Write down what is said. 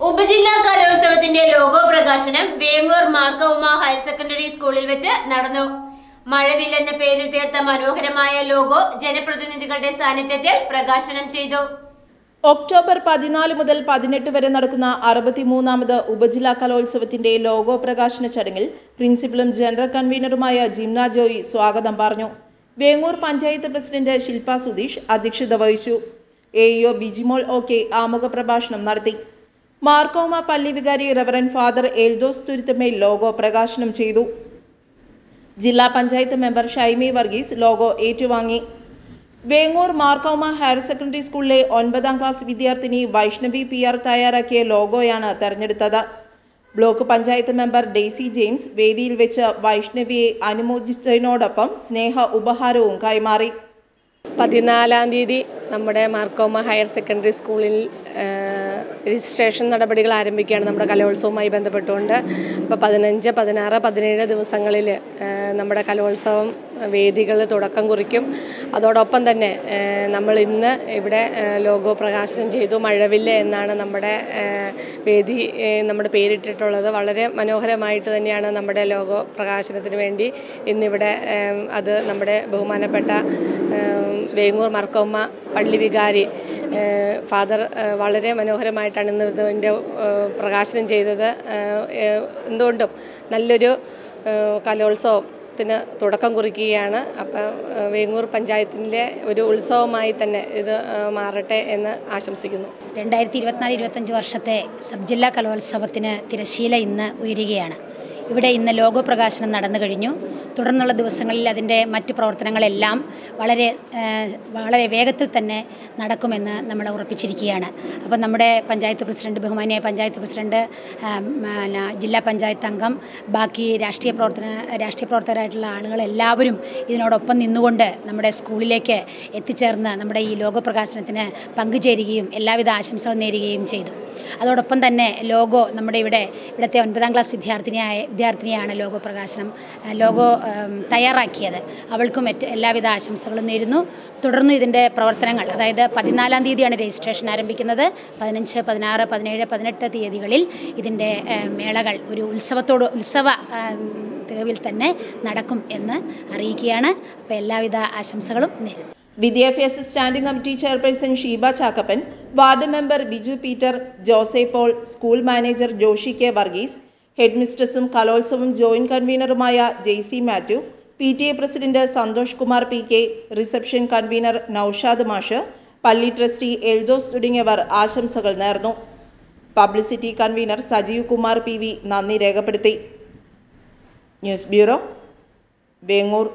ഉപജില്ലാ കലോത്സവത്തിന്റെ ലോഗോ പ്രകാശനം Vengoor മാർക്കൗമ higher secondary സ്കൂളിൽ വെച്ച് നടന്നു. മഴവിൽ എന്ന പേരിൽ തീർത്ത മനോഹരമായ ലോഗോ ജനപ്രതിനിധികളുടെ സാന്നിധ്യത്തിൽ പ്രകാശനം ചെയ്തു. ഒക്ടോബർ 14 മുതൽ 18 വരെ നടക്കുന്ന 63ാമത് ഉപജില്ലാ കലോത്സവത്തിന്റെ ലോഗോ പ്രകാശന ചടങ്ങിൽ പ്രിൻസിപ്പലും ജനറൽ കൺവീനറുമായ ജിംന ജോയി സ്വാഗതം പറഞ്ഞു. വേങ്ങൂർ പഞ്ചായത്ത് പ്രസിഡന്റ് ശില്പ സുധീഷ് അധ്യക്ഷത വഹിച്ചു. AEO ബിജിമോൾ OK ആമുഖ പ്രഭാഷണം നടത്തി. മാർക്കൗമ പള്ളി വികാരി റവറൻ ഫാദർ എൽദോസ് തുരുത്തമേൽ ലോഗോ പ്രകാശനം ചെയ്തു. ജില്ലാ പഞ്ചായത്ത് മെമ്പർ ഷൈമി വർഗീസ് ലോഗോ ഏറ്റുവാങ്ങി. വേങ്ങൂർ മാർക്കൗമ ഹയർ സെക്കൻഡറി സ്കൂളിലെ 9ാം ക്ലാസ് വിദ്യാർത്ഥിനി വൈഷ്ണവി PR തയ്യാറാക്കിയ ലോഗോയാണ് തെരഞ്ഞെടുത്തത്. Block panchayat member Daisy James വേദിയിൽ വെച്ച് വൈഷ്ണവിയെ അനുമോദിച്ചതിനോടൊപ്പം സ്നേഹ ഉപഹാരവും കൈമാറി. 14-ാം തീയതി നമ്മുടെ മാർക്കൗമ ഹയർ സെക്കൻഡറി സ്കൂളിൽ രജിസ്ട്രേഷൻ നടപടികൾ ആരംഭിക്കുകയാണ് നമ്മുടെ കലോത്സവവുമായി ബന്ധപ്പെട്ടുകൊണ്ട്. അപ്പോൾ 15, 16, 17 ദിവസങ്ങളിൽ നമ്മുടെ കലോത്സവം വേദികൾ തുടക്കം കുറിക്കും. അതോടൊപ്പം തന്നെ നമ്മൾ ഇന്ന് ഇവിടെ ലോഗോ പ്രകാശനം ചെയ്തു. മഴവില്ല് എന്നാണ് നമ്മുടെ വേദി നമ്മുടെ പേരിട്ടിട്ടുള്ളത്. വളരെ മനോഹരമായിട്ട് തന്നെയാണ് നമ്മുടെ ലോഗോ പ്രകാശനത്തിന് വേണ്ടി ഇന്നിവിടെ അത് നമ്മുടെ ബഹുമാനപ്പെട്ട വേങ്ങൂർ മാർക്കൗമ പള്ളി വികാരി ഫാദർ വളരെ മനോഹരമായിട്ടാണ് ഇന്ന് ഇതിൻ്റെ പ്രകാശനം ചെയ്തത്. എന്തുകൊണ്ടും നല്ലൊരു കലോത്സവത്തിന് തുടക്കം കുറിക്കുകയാണ്. അപ്പം വേങ്ങൂർ പഞ്ചായത്തിലെ ഒരു ഉത്സവമായി തന്നെ ഇത് മാറട്ടെ എന്ന് ആശംസിക്കുന്നു. 2024-25 വർഷത്തെ സബ് ജില്ലാ കലോത്സവത്തിന് തിരശ്ശീല ഇന്ന് ഉയരുകയാണ്. ഇവിടെ ഇന്ന് ലോഗോ പ്രകാശനം നടന്നു കഴിഞ്ഞു. തുടർന്നുള്ള ദിവസങ്ങളിൽ അതിൻ്റെ മറ്റ് പ്രവർത്തനങ്ങളെല്ലാം വളരെ വേഗത്തിൽ തന്നെ നടക്കുമെന്ന് നമ്മൾ ഉറപ്പിച്ചിരിക്കുകയാണ്. അപ്പം നമ്മുടെ പഞ്ചായത്ത് പ്രസിഡന്റ്, ബഹുമാനിയായ പഞ്ചായത്ത് പ്രസിഡന്റ്, ജില്ലാ പഞ്ചായത്ത് അംഗം, ബാക്കി രാഷ്ട്രീയ പ്രവർത്തകരായിട്ടുള്ള ആളുകളെല്ലാവരും ഇതിനോടൊപ്പം നിന്നുകൊണ്ട് നമ്മുടെ സ്കൂളിലേക്ക് എത്തിച്ചേർന്ന് നമ്മുടെ ഈ ലോഗോ പ്രകാശനത്തിന് പങ്കുചേരുകയും എല്ലാവിധ ആശംസകൾ നേരുകയും ചെയ്തു. അതോടൊപ്പം തന്നെ ലോഗോ നമ്മുടെ ഇവിടുത്തെ 9ാം ക്ലാസ് വിദ്യാർത്ഥിനിയാണ് ലോഗോ തയ്യാറാക്കിയത്. അവൾക്കും എല്ലാവിധ ആശംസകളും നേരുന്നു. തുടർന്ന് ഇതിൻ്റെ പ്രവർത്തനങ്ങൾ, അതായത് 14-ാം തീയതിയാണ് രജിസ്ട്രേഷൻ ആരംഭിക്കുന്നത്. 15, 16, 17, 18 തീയതികളിൽ ഇതിൻ്റെ മേളകൾ ഒരു ഉത്സവ തികവിൽ തന്നെ നടക്കും എന്ന് അറിയിക്കുകയാണ്. അപ്പോൾ എല്ലാവിധ ആശംസകളും നേരുന്നു. വിദ്യാഭ്യാസ standing committee chairperson Sheeba Chackappan, ward member Biju Peter, Jose Paul, school manager Joshi K Varghese, head മിസ്ട്രസും കലോത്സവം ജോയിന്റ് കൺവീനറുമായ JC Mathew, PTA president Santhosh Kumar PK, reception convener Noushad മാഷ്, പള്ളി ട്രസ്റ്റി എൽദോസ് തുടങ്ങിയവർ ആശംസകൾ നേർന്നു. Publicity convener Sajeev Kumar PV നന്ദി രേഖപ്പെടുത്തി. News bureau, Vengoor.